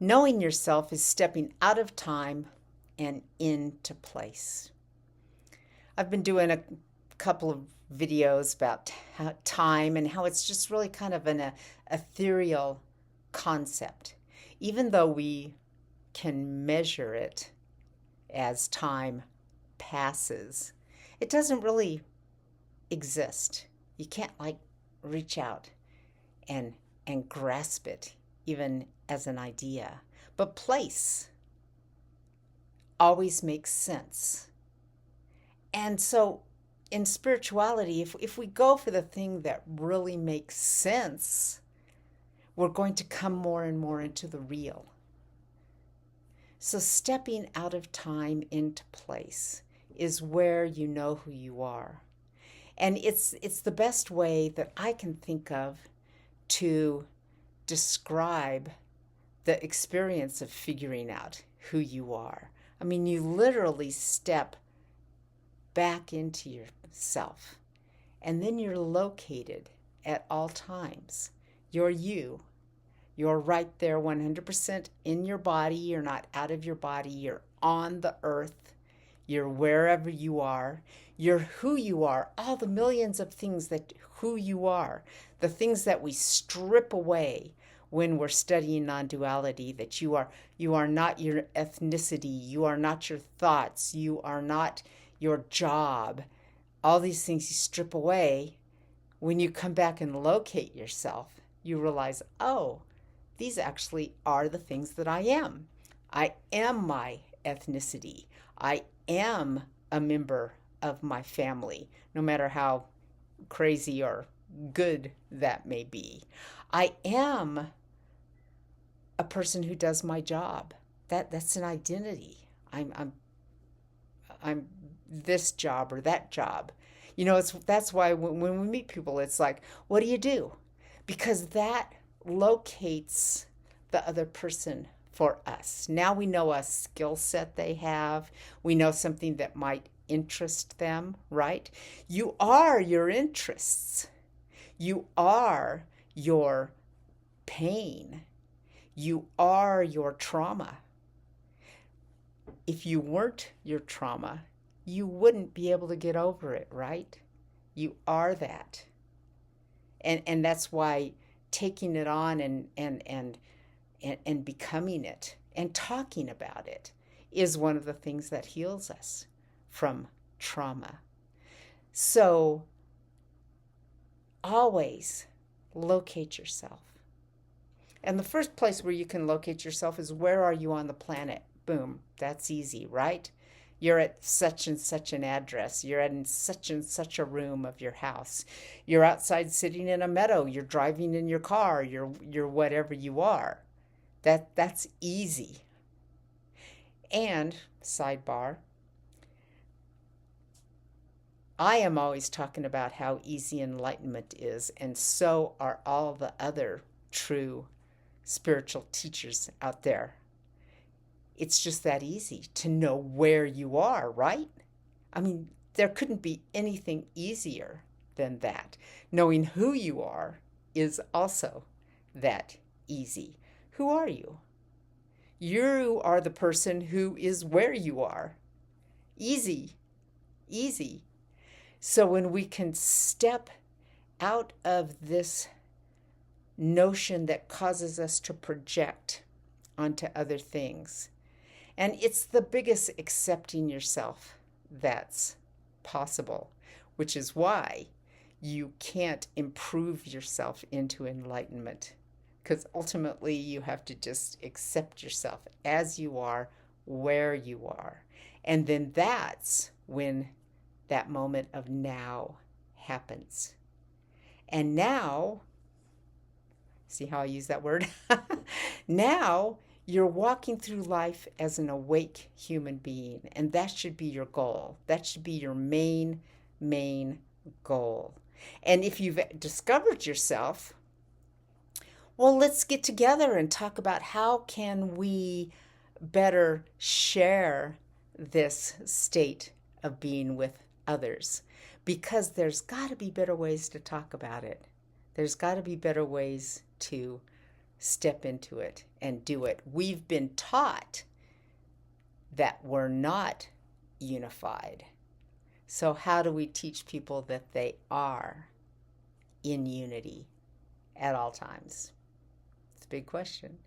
Knowing yourself is stepping out of time and into place. I've been doing a couple of videos about time and how it's just really kind of an ethereal concept. Even though we can measure it as time passes, it doesn't really exist. You can't like reach out and grasp it even as an idea. But place always makes sense. And so in spirituality, if we go for the thing that really makes sense, we're going to come more and more into the real. So stepping out of time into place is where you know who you are. And it's the best way that I can think of to describe the experience of figuring out who you are. I mean, you literally step back into yourself, and then you're located at all times. You're you. You're right there 100% in your body. You're not out of your body. You're on the earth. You're wherever you are. You're who you are. All the millions of things that who you are. The things that we strip away when we're studying non-duality, that you are not your ethnicity. You are not your thoughts. You are not your job. All these things you strip away. When you come back and locate yourself, you realize, oh, these actually are the things that I am. I am my ethnicity. I am a member of my family, no matter how crazy or good that may be. I am a person who does my job. That's an identity. I'm this job or that job. That's why when we meet people, it's like, what do you do? Because that locates the other person for us. Now we know a skill set they have. We know something that might interest them, right? You are your interests. You are your pain. You are your trauma. If you weren't your trauma, you wouldn't be able to get over it, right? You are that. And that's why taking it on and becoming it and talking about it is one of the things that heals us from trauma. So always locate yourself. And the first place where you can locate yourself is, where are you on the planet? Boom, that's easy, right? You're at such and such an address. You're in such and such a room of your house. You're outside sitting in a meadow. You're driving in your car. You're whatever you are. That's easy. And sidebar, I am always talking about how easy enlightenment is, and so are all the other true spiritual teachers out there. It's just that easy to know where you are, right? I mean, there couldn't be anything easier than that. Knowing who you are is also that easy. Who are you? You are the person who is where you are. Easy, easy. So when we can step out of this notion that causes us to project onto other things, and it's the biggest accepting yourself that's possible, which is why you can't improve yourself into enlightenment, because ultimately you have to just accept yourself as you are, where you are. And then that's when that moment of now happens. And now, see how I use that word? Now you're walking through life as an awake human being, and that should be your goal. That should be your main goal. And if you've discovered yourself, well, let's get together and talk about how can we better share this state of being with others, because there's got to be better ways to talk about it. There's got to be better ways to step into it and do it. We've been taught that we're not unified. So how do we teach people that they are in unity at all times? It's a big question.